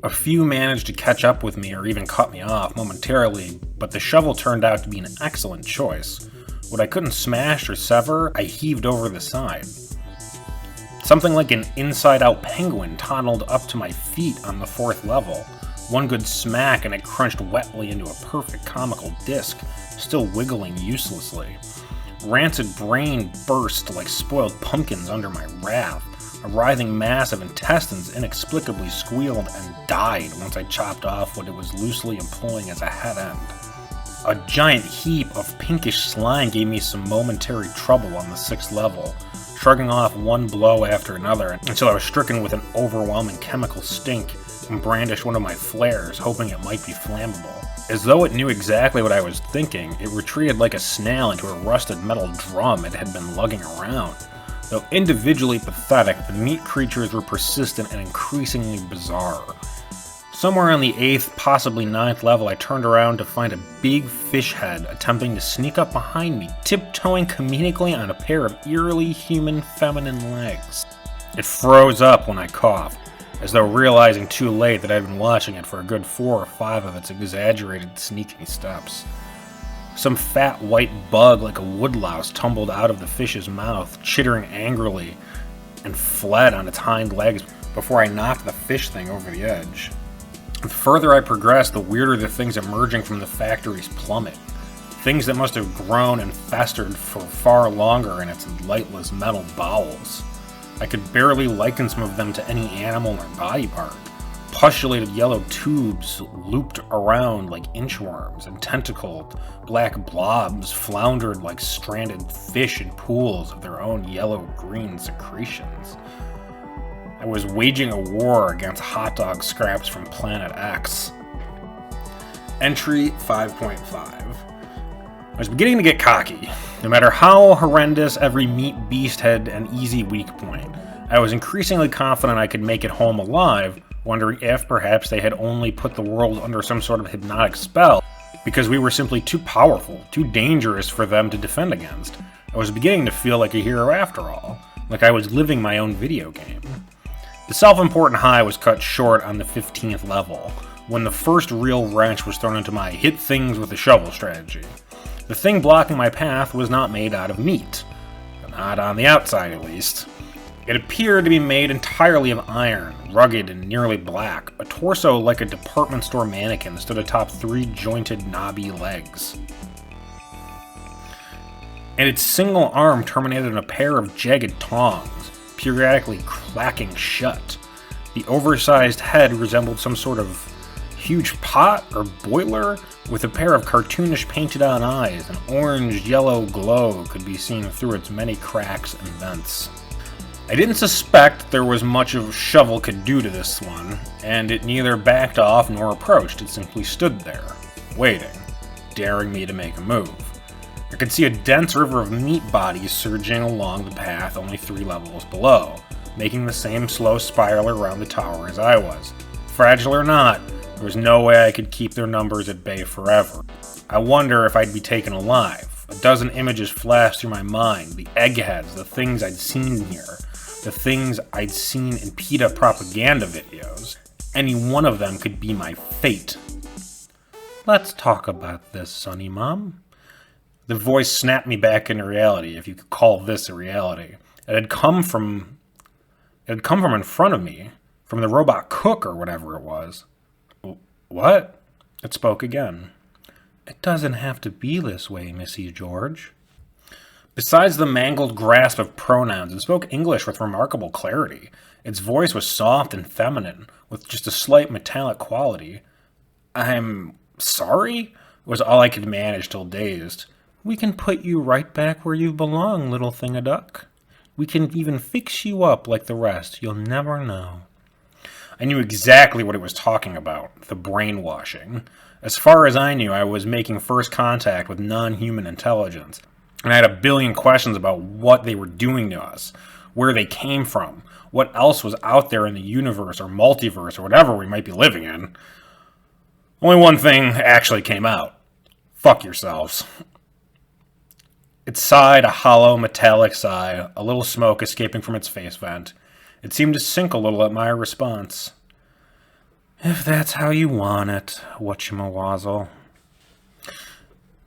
A few managed to catch up with me or even cut me off momentarily, but the shovel turned out to be an excellent choice. What I couldn't smash or sever, I heaved over the side. Something like an inside-out penguin toddled up to my feet on the 4th level. One good smack and it crunched wetly into a perfect comical disc, still wiggling uselessly. Rancid brain burst like spoiled pumpkins under my wrath. A writhing mass of intestines inexplicably squealed and died once I chopped off what it was loosely employing as a head end. A giant heap of pinkish slime gave me some momentary trouble on the 6th level, shrugging off one blow after another until I was stricken with an overwhelming chemical stink and brandished one of my flares, hoping it might be flammable. As though it knew exactly what I was thinking, it retreated like a snail into a rusted metal drum it had been lugging around. Though individually pathetic, the meat creatures were persistent and increasingly bizarre. Somewhere on the 8th, possibly 9th level, I turned around to find a big fish head attempting to sneak up behind me, tiptoeing comedically on a pair of eerily human feminine legs. It froze up when I coughed, as though realizing too late that I'd been watching it for a good 4 or 5 of its exaggerated sneaking steps. Some fat white bug like a woodlouse tumbled out of the fish's mouth, chittering angrily, and fled on its hind legs before I knocked the fish thing over the edge. The further I progressed, the weirder the things emerging from the factory's plummet. Things that must have grown and festered for far longer in its lightless metal bowels. I could barely liken some of them to any animal or body part. Pustullated yellow tubes looped around like inchworms, and tentacled black blobs floundered like stranded fish in pools of their own yellow-green secretions. I was waging a war against hot dog scraps from Planet X. Entry 5.5. I was beginning to get cocky. No matter how horrendous, every meat beast had an easy weak point. I was increasingly confident I could make it home alive, wondering if perhaps they had only put the world under some sort of hypnotic spell, because we were simply too powerful, too dangerous for them to defend against. I was beginning to feel like a hero after all, like I was living my own video game. The self-important high was cut short on the 15th level, when the first real wrench was thrown into my hit things with a shovel strategy. The thing blocking my path was not made out of meat. not on the outside at least. It appeared to be made entirely of iron, rugged and nearly black. A torso like a department store mannequin stood atop 3 jointed, knobby legs. And its single arm terminated in a pair of jagged tongs, periodically clacking shut. The oversized head resembled some sort of huge pot or boiler with a pair of cartoonish painted-on eyes. An orange-yellow glow could be seen through its many cracks and vents. I didn't suspect there was much of a shovel could do to this one, and it neither backed off nor approached. It simply stood there, waiting, daring me to make a move. I could see a dense river of meat bodies surging along the path only 3 levels below, making the same slow spiral around the tower as I was. Fragile or not, there was no way I could keep their numbers at bay forever. I wonder if I'd be taken alive. A dozen images flashed through my mind, the eggheads, the things I'd seen here. The things I'd seen in PETA propaganda videos. Any one of them could be my fate. Let's talk about this, Sonny Mom. The voice snapped me back into reality, if you could call this a reality. It had come from in front of me, from the robot cook or whatever it was. What? It spoke again. It doesn't have to be this way, Missy George. Besides the mangled grasp of pronouns, it spoke English with remarkable clarity. Its voice was soft and feminine, with just a slight metallic quality. I'm sorry? Was all I could manage till dazed. We can put you right back where you belong, little thing-a-duck. We can even fix you up like the rest. You'll never know. I knew exactly what it was talking about, the brainwashing. As far as I knew, I was making first contact with non-human intelligence. And I had a billion questions about what they were doing to us, where they came from, what else was out there in the universe or multiverse or whatever we might be living in. Only one thing actually came out. Fuck yourselves. It sighed a hollow, metallic sigh, a little smoke escaping from its face vent. It seemed to sink a little at my response. If that's how you want it, whatchamawazzle.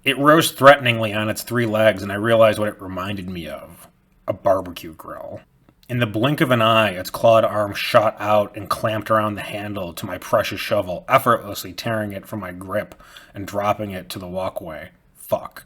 It rose threateningly on its 3 legs, and I realized what it reminded me of. A barbecue grill. In the blink of an eye, its clawed arm shot out and clamped around the handle to my precious shovel, effortlessly tearing it from my grip and dropping it to the walkway. Fuck.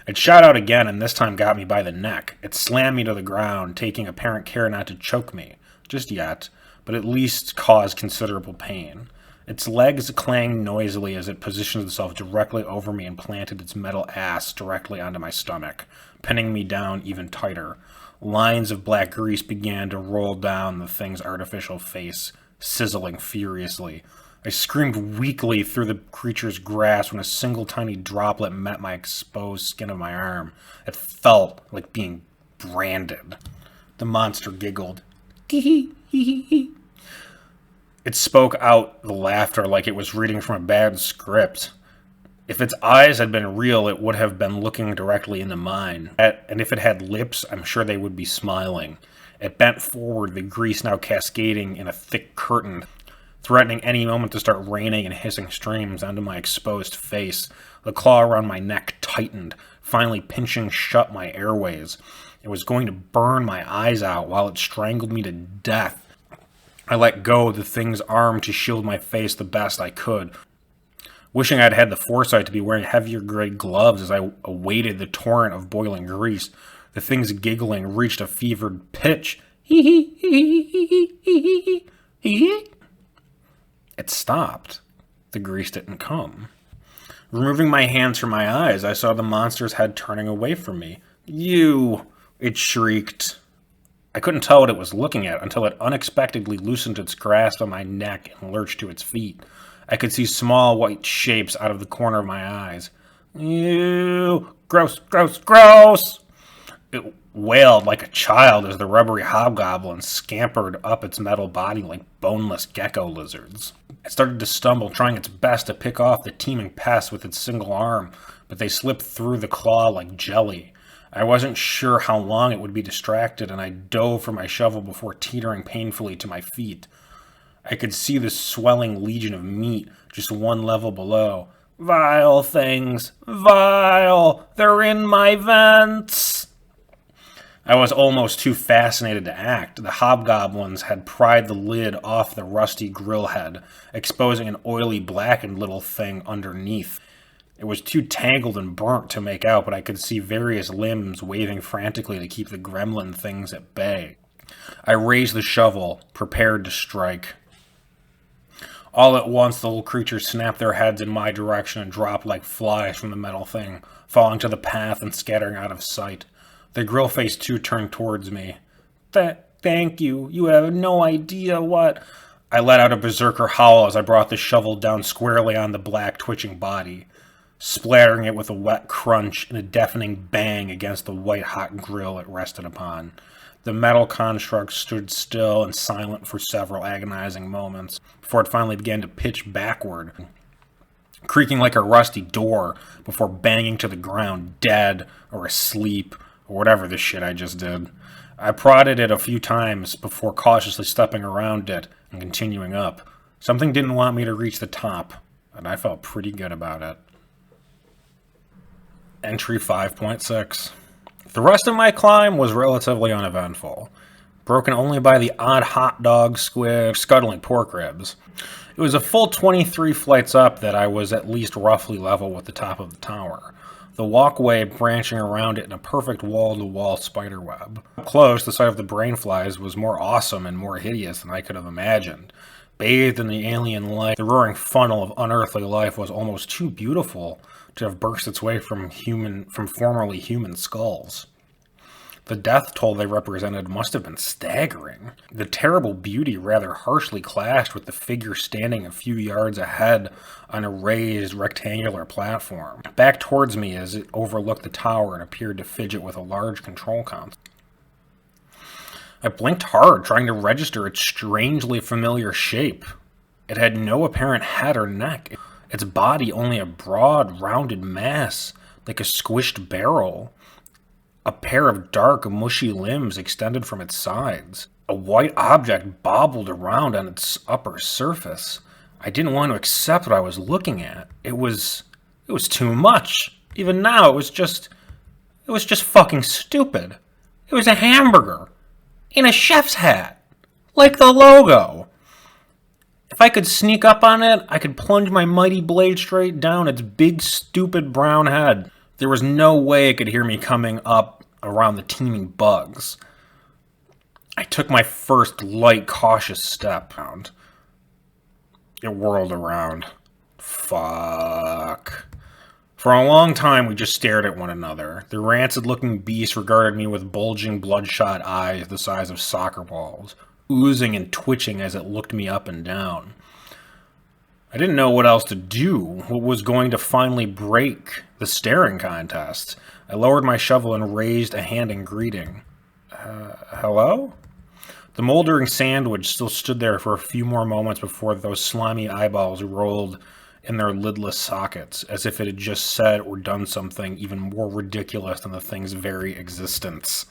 It shot out again, and this time got me by the neck. It slammed me to the ground, taking apparent care not to choke me. Just yet, but at least caused considerable pain. Its legs clanged noisily as it positioned itself directly over me and planted its metal ass directly onto my stomach, pinning me down even tighter. Lines of black grease began to roll down the thing's artificial face, sizzling furiously. I screamed weakly through the creature's grasp when a single tiny droplet met my exposed skin of my arm. It felt like being branded. The monster giggled. It spoke out the laughter like it was reading from a bad script. If its eyes had been real, it would have been looking directly into mine. And if it had lips, I'm sure they would be smiling. It bent forward, the grease now cascading in a thick curtain, threatening any moment to start raining and hissing streams onto my exposed face. The claw around my neck tightened, finally pinching shut my airways. It was going to burn my eyes out while it strangled me to death. I let go of the thing's arm to shield my face the best I could, wishing I'd had the foresight to be wearing heavier grade gloves as I awaited the torrent of boiling grease. The thing's giggling reached a fevered pitch. It stopped. The grease didn't come. Removing my hands from my eyes, I saw the monster's head turning away from me. You! It shrieked. I couldn't tell what it was looking at until it unexpectedly loosened its grasp on my neck and lurched to its feet. I could see small white shapes out of the corner of my eyes. Ew! Gross, gross, gross! It wailed like a child as the rubbery hobgoblins scampered up its metal body like boneless gecko lizards. It started to stumble, trying its best to pick off the teeming pests with its single arm, but they slipped through the claw like jelly. I wasn't sure how long it would be distracted, and I dove for my shovel before teetering painfully to my feet. I could see the swelling legion of meat just one level below. Vile things! Vile! They're in my vents! I was almost too fascinated to act. The hobgoblins had pried the lid off the rusty grill head, exposing an oily, blackened little thing underneath. It was too tangled and burnt to make out, but I could see various limbs waving frantically to keep the gremlin things at bay. I raised the shovel, prepared to strike. All at once, the little creatures snapped their heads in my direction and dropped like flies from the metal thing, falling to the path and scattering out of sight. The grill face too turned towards me. Thank you. You have no idea what... I let out a berserker howl as I brought the shovel down squarely on the black twitching body, splattering it with a wet crunch and a deafening bang against the white-hot grill it rested upon. The metal construct stood still and silent for several agonizing moments before it finally began to pitch backward, creaking like a rusty door before banging to the ground, dead or asleep or whatever the shit I just did. I prodded it a few times before cautiously stepping around it and continuing up. Something didn't want me to reach the top, and I felt pretty good about it. Entry 5.6. The rest of my climb was relatively uneventful, broken only by the odd hot dog squib scuttling pork ribs. It was a full 23 flights up that I was at least roughly level with the top of the tower, the walkway branching around it in a perfect wall-to-wall spiderweb. Up close, the sight of the brainflies was more awesome and more hideous than I could have imagined. Bathed in the alien light, the roaring funnel of unearthly life was almost too beautiful to have burst its way from formerly human skulls. The death toll they represented must have been staggering. The terrible beauty rather harshly clashed with the figure standing a few yards ahead on a raised rectangular platform, back towards me as it overlooked the tower and appeared to fidget with a large control console. I blinked hard, trying to register its strangely familiar shape. It had no apparent head or neck. Its body only a broad, rounded mass, like a squished barrel. A pair of dark, mushy limbs extended from its sides. A white object bobbled around on its upper surface. I didn't want to accept what I was looking at. It was too much. Even now, it was just fucking stupid. It was a hamburger. In a chef's hat. Like the logo. If I could sneak up on it, I could plunge my mighty blade straight down its big, stupid brown head. There was no way it could hear me coming up around the teeming bugs. I took my first light, cautious step. It whirled around. Fuck. For a long time, we just stared at one another. The rancid-looking beast regarded me with bulging, bloodshot eyes the size of soccer balls, oozing and twitching as it looked me up and down. I didn't know what else to do, what was going to finally break the staring contest. I lowered my shovel and raised a hand in greeting. Hello? The moldering sandwich still stood there for a few more moments before those slimy eyeballs rolled in their lidless sockets, as if it had just said or done something even more ridiculous than the thing's very existence.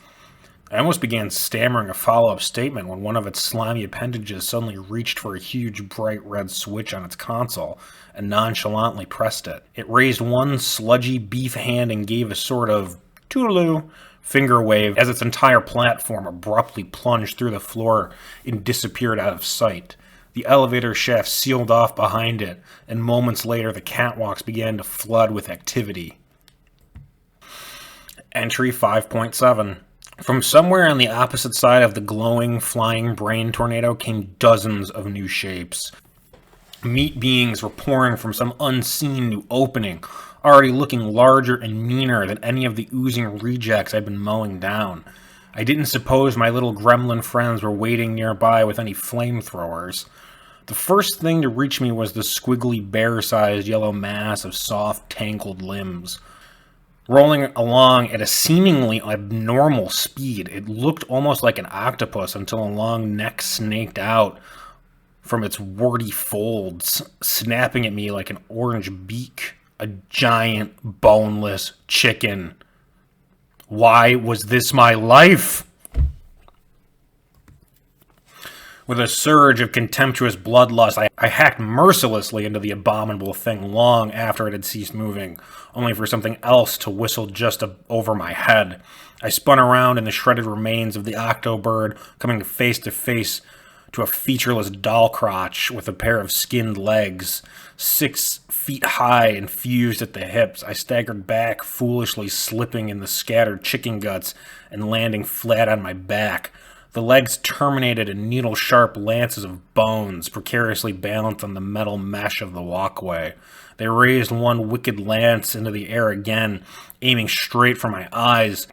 I almost began stammering a follow-up statement when one of its slimy appendages suddenly reached for a huge bright red switch on its console and nonchalantly pressed it. It raised one sludgy beef hand and gave a sort of toodaloo finger wave as its entire platform abruptly plunged through the floor and disappeared out of sight. The elevator shaft sealed off behind it, and moments later the catwalks began to flood with activity. Entry 5.7. From somewhere on the opposite side of the glowing, flying brain tornado came dozens of new shapes. Meat beings were pouring from some unseen new opening, already looking larger and meaner than any of the oozing rejects I'd been mowing down. I didn't suppose my little gremlin friends were waiting nearby with any flamethrowers. The first thing to reach me was the squiggly, bear-sized yellow mass of soft, tangled limbs. Rolling along at a seemingly abnormal speed, it looked almost like an octopus until a long neck snaked out from its warty folds, snapping at me like an orange beak. A giant, boneless chicken. Why was this my life? With a surge of contemptuous bloodlust, I hacked mercilessly into the abominable thing long after it had ceased moving, only for something else to whistle just over my head. I spun around in the shredded remains of the octobird, coming face to face to a featureless doll crotch with a pair of skinned legs, 6 feet high and fused at the hips. I staggered back, foolishly slipping in the scattered chicken guts and landing flat on my back. The legs terminated in needle-sharp lances of bones, precariously balanced on the metal mesh of the walkway. They raised one wicked lance into the air again, aiming straight for my eyes.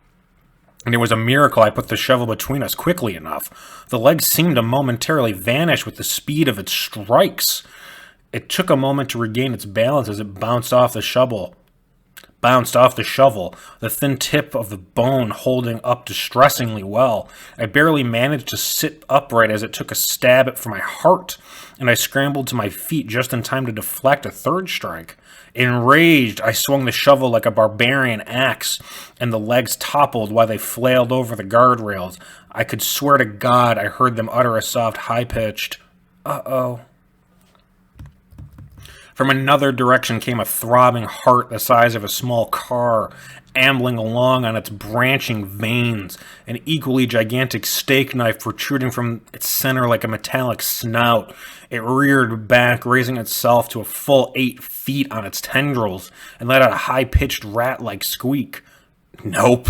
And it was a miracle I put the shovel between us quickly enough. The legs seemed to momentarily vanish with the speed of its strikes. It took a moment to regain its balance as it bounced off the shovel, the thin tip of the bone holding up distressingly well. I barely managed to sit upright as it took a stab for my heart, and I scrambled to my feet just in time to deflect a third strike. Enraged, I swung the shovel like a barbarian axe, and the legs toppled while they flailed over the guardrails. I could swear to God I heard them utter a soft, high-pitched, "Uh-oh." From another direction came a throbbing heart the size of a small car, ambling along on its branching veins, an equally gigantic steak knife protruding from its center like a metallic snout. It reared back, raising itself to a full 8 feet on its tendrils, and let out a high-pitched rat-like squeak. Nope.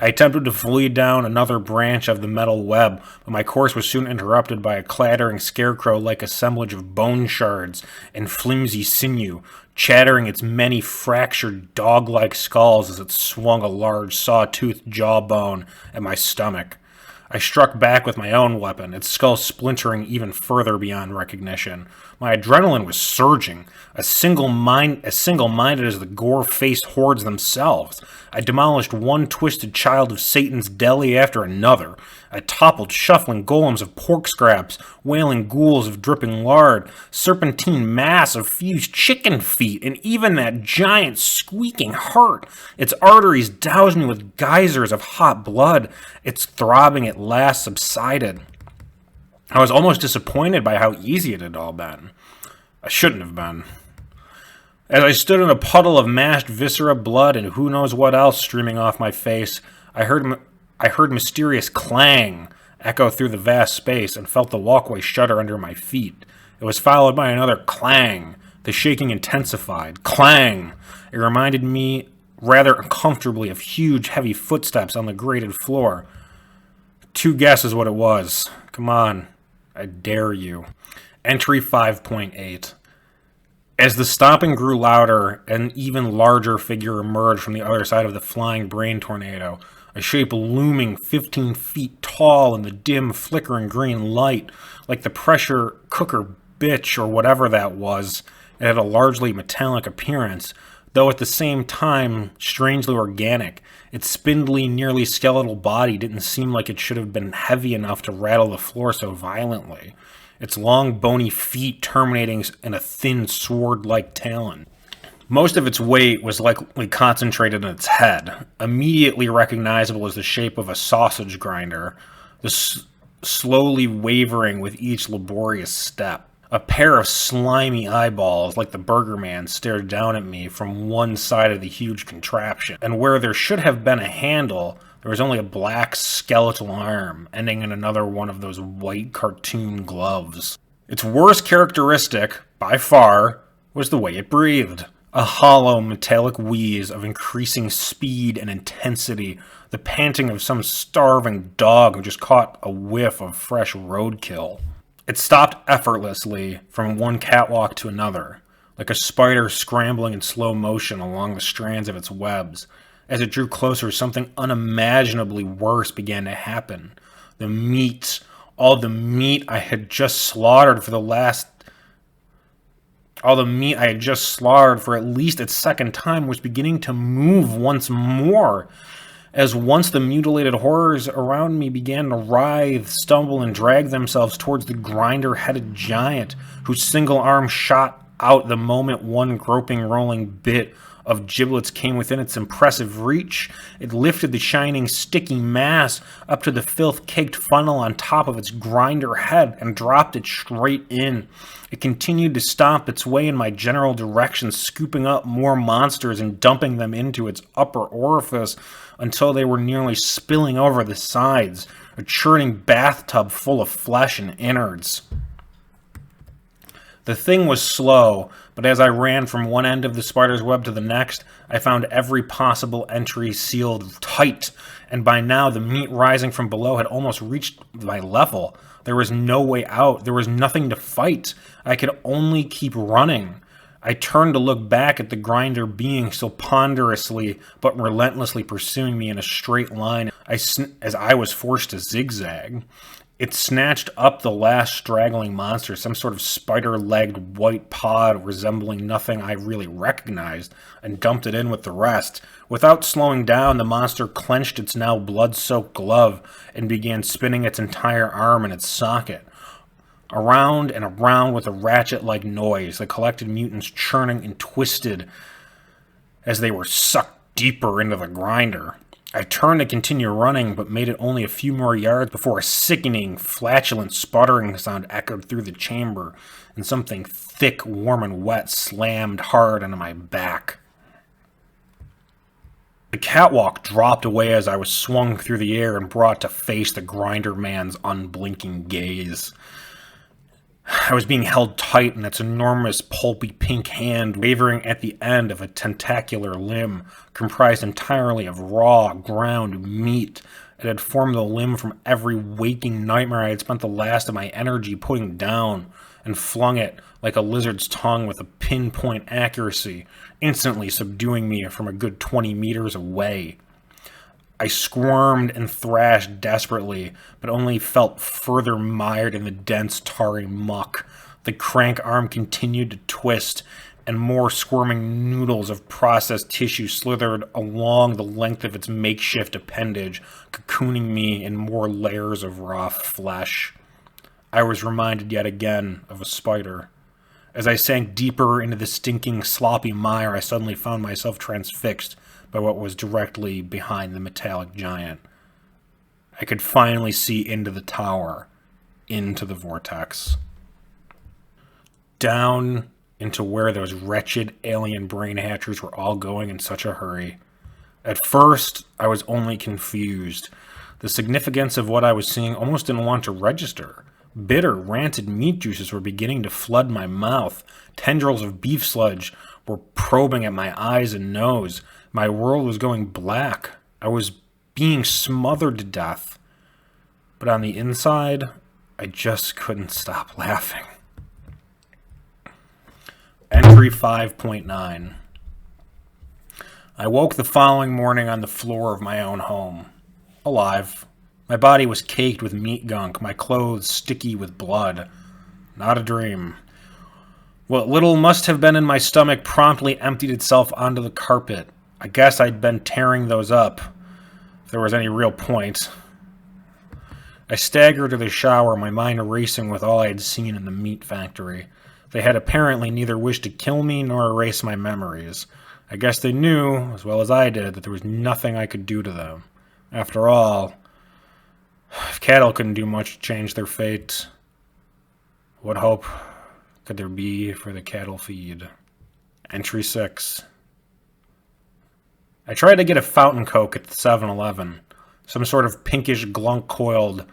I attempted to flee down another branch of the metal web, but my course was soon interrupted by a clattering scarecrow-like assemblage of bone shards and flimsy sinew, chattering its many fractured dog-like skulls as it swung a large saw-toothed jawbone at my stomach. I struck back with my own weapon, its skull splintering even further beyond recognition. My adrenaline was surging, as single-minded as the gore-faced hordes themselves. I demolished one twisted child of Satan's deli after another. I toppled shuffling golems of pork scraps, wailing ghouls of dripping lard, serpentine mass of fused chicken feet, and even that giant squeaking heart. Its arteries doused me with geysers of hot blood. Its throbbing at last subsided. I was almost disappointed by how easy it had all been. I shouldn't have been. As I stood in a puddle of mashed viscera, blood, and who knows what else streaming off my face, I heard mysterious clang echo through the vast space and felt the walkway shudder under my feet. It was followed by another clang. The shaking intensified. Clang! It reminded me rather uncomfortably of huge, heavy footsteps on the grated floor. 2 guesses what it was. Come on. I dare you. Entry 5.8. As the stomping grew louder, an even larger figure emerged from the other side of the flying brain tornado, a shape looming 15 feet tall in the dim, flickering green light, like the pressure cooker bitch or whatever that was. It had a largely metallic appearance, though at the same time strangely organic. Its spindly, nearly skeletal body didn't seem like it should have been heavy enough to rattle the floor so violently, its long, bony feet terminating in a thin, sword-like talon. Most of its weight was likely concentrated in its head, immediately recognizable as the shape of a sausage grinder, slowly wavering with each laborious step. A pair of slimy eyeballs, like the Burger Man, stared down at me from one side of the huge contraption, and where there should have been a handle, there was only a black skeletal arm, ending in another one of those white cartoon gloves. Its worst characteristic, by far, was the way it breathed. A hollow, metallic wheeze of increasing speed and intensity, the panting of some starving dog who just caught a whiff of fresh roadkill. It stopped effortlessly from one catwalk to another, like a spider scrambling in slow motion along the strands of its webs. As it drew closer, something unimaginably worse began to happen. The meat, all the meat I had just slaughtered for at least its second time was beginning to move once more. As once the mutilated horrors around me began to writhe, stumble, and drag themselves towards the grinder-headed giant, whose single arm shot out the moment one groping rolling bit of giblets came within its impressive reach, it lifted the shining, sticky mass up to the filth-caked funnel on top of its grinder head and dropped it straight in. It continued to stomp its way in my general direction, scooping up more monsters and dumping them into its upper orifice until they were nearly spilling over the sides, a churning bathtub full of flesh and innards. The thing was slow, but as I ran from one end of the spider's web to the next, I found every possible entry sealed tight, and by now the meat rising from below had almost reached my level. There was no way out. There was nothing to fight. I could only keep running. I turned to look back at the grinder being so ponderously but relentlessly pursuing me in a straight line as I was forced to zigzag. It snatched up the last straggling monster, some sort of spider-legged white pod resembling nothing I really recognized, and dumped it in with the rest. Without slowing down, the monster clenched its now blood-soaked glove and began spinning its entire arm in its socket. Around and around with a ratchet-like noise, the collected mutants churning and twisted as they were sucked deeper into the grinder. I turned to continue running, but made it only a few more yards before a sickening, flatulent sputtering sound echoed through the chamber, and something thick, warm, and wet slammed hard onto my back. The catwalk dropped away as I was swung through the air and brought to face the grinder man's unblinking gaze. I was being held tight in its enormous, pulpy pink hand, wavering at the end of a tentacular limb comprised entirely of raw, ground meat. It had formed the limb from every waking nightmare I had spent the last of my energy putting down, and flung it like a lizard's tongue with a pinpoint accuracy, instantly subduing me from a good 20 meters away. I squirmed and thrashed desperately, but only felt further mired in the dense, tarry muck. The crank arm continued to twist, and more squirming noodles of processed tissue slithered along the length of its makeshift appendage, cocooning me in more layers of raw flesh. I was reminded yet again of a spider. As I sank deeper into the stinking, sloppy mire, I suddenly found myself transfixed by what was directly behind the metallic giant. I could finally see into the tower, into the vortex. Down into where those wretched alien brain hatchers were all going in such a hurry. At first, I was only confused. The significance of what I was seeing almost didn't want to register. Bitter, rancid meat juices were beginning to flood my mouth. Tendrils of beef sludge were probing at my eyes and nose. My world was going black. I was being smothered to death. But on the inside, I just couldn't stop laughing. Entry 5.9. I woke the following morning on the floor of my own home. Alive. My body was caked with meat gunk, my clothes sticky with blood. Not a dream. What little must have been in my stomach promptly emptied itself onto the carpet. I guess I'd been tearing those up, if there was any real point. I staggered to the shower, my mind racing with all I had seen in the meat factory. They had apparently neither wished to kill me nor erase my memories. I guess they knew, as well as I did, that there was nothing I could do to them. After all, if cattle couldn't do much to change their fate, what hope could there be for the cattle feed? Entry 6. I tried to get a fountain coke at the 7-Eleven, some sort of pinkish glunk coiled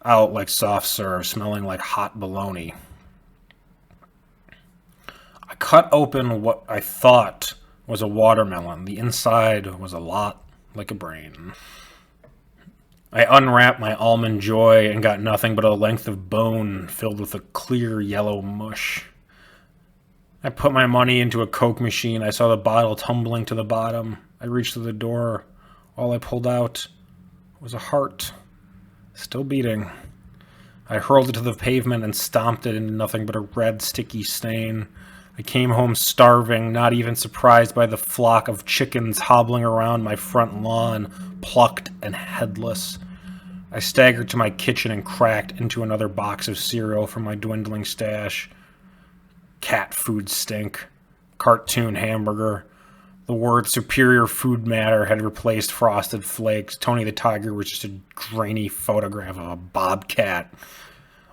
out like soft serve, smelling like hot bologna. I cut open what I thought was a watermelon. The inside was a lot like a brain. I unwrapped my almond joy and got nothing but a length of bone filled with a clear yellow mush. I put my money into a Coke machine. I saw the bottle tumbling to the bottom. I reached to the door. All I pulled out was a heart, still beating. I hurled it to the pavement and stomped it into nothing but a red, sticky stain. I came home starving, not even surprised by the flock of chickens hobbling around my front lawn, plucked and headless. I staggered to my kitchen and cracked into another box of cereal from my dwindling stash. Cat food stink. Cartoon hamburger. The word superior food matter had replaced Frosted Flakes. Tony the Tiger was just a grainy photograph of a bobcat.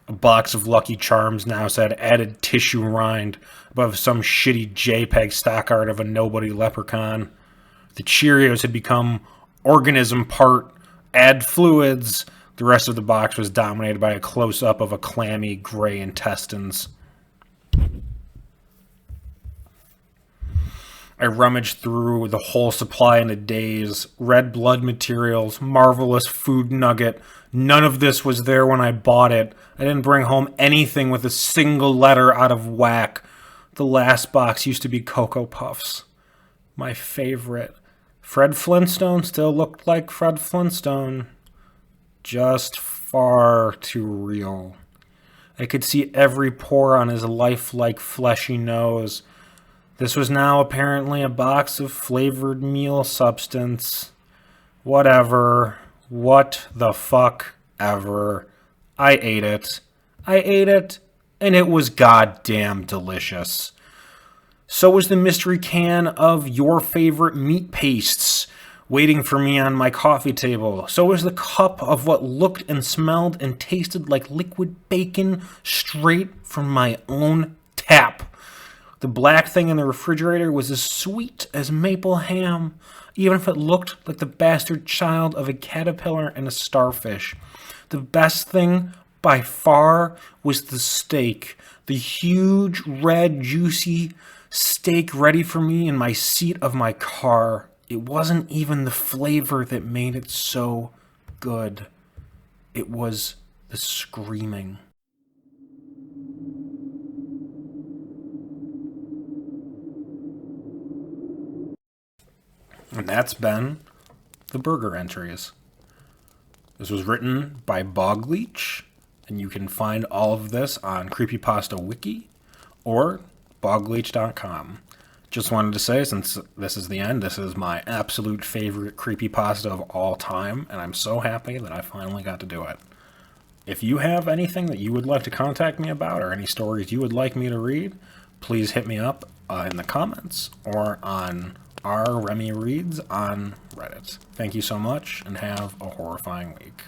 A box of Lucky Charms now said added tissue rind above some shitty JPEG stock art of a nobody leprechaun. The Cheerios had become organism part, add fluids. The rest of the box was dominated by a close-up of a clammy gray intestines. I rummaged through the whole supply in a daze. Red blood materials, marvelous food nugget. None of this was there when I bought it. I didn't bring home anything with a single letter out of whack. The last box used to be Cocoa Puffs. My favorite. Fred Flintstone still looked like Fred Flintstone. Just far too real. I could see every pore on his lifelike fleshy nose. This was now apparently a box of flavored meal substance. Whatever. What the fuck ever. I ate it. And it was goddamn delicious. So was the mystery can of your favorite meat pastes waiting for me on my coffee table. So was the cup of what looked and smelled and tasted like liquid bacon straight from my own tap. The black thing in the refrigerator was as sweet as maple ham, even if it looked like the bastard child of a caterpillar and a starfish. The best thing, by far, was the steak. The huge, red, juicy steak ready for me in my seat of my car. It wasn't even the flavor that made it so good. It was the screaming. And that's been the Burgrr Entries. This was written by Bogleach, and you can find all of this on Creepypasta Wiki or bogleach.com. Just wanted to say, since this is the end, this is my absolute favorite creepypasta of all time, and I'm so happy that I finally got to do it. If you have anything that you would like to contact me about or any stories you would like me to read, please hit me up in the comments or on Remy Reads on Reddit. Thank you so much, and have a horrifying week.